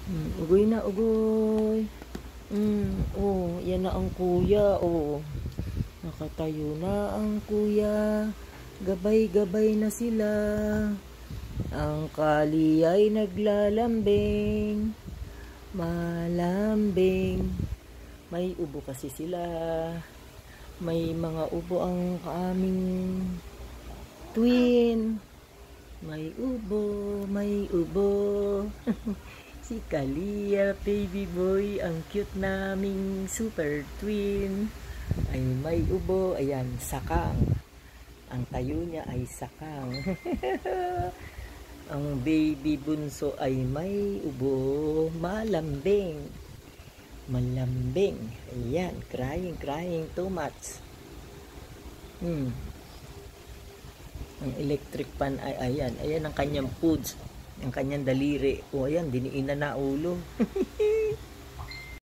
Ugoy na, ugoy. Oh, yan na ang kuya, oh. Nakatayo na ang kuya. Gabay-gabay na sila. Ang kali ay naglalambing. Malambing. May ubo kasi sila. May mga ubo ang aming twin. May ubo, may ubo. Si Kalia, baby boy, ang cute naming super twin. Ay may ubo, ayan, sakang. Ang tayo niya ay sakang. Ang baby bunso ay may ubo, malambing. Malambing. Ayan, crying too much. Ang electric pan ay ayan ang kanyang foods. Ang kanyang daliri. O ayan, diniin na ulo.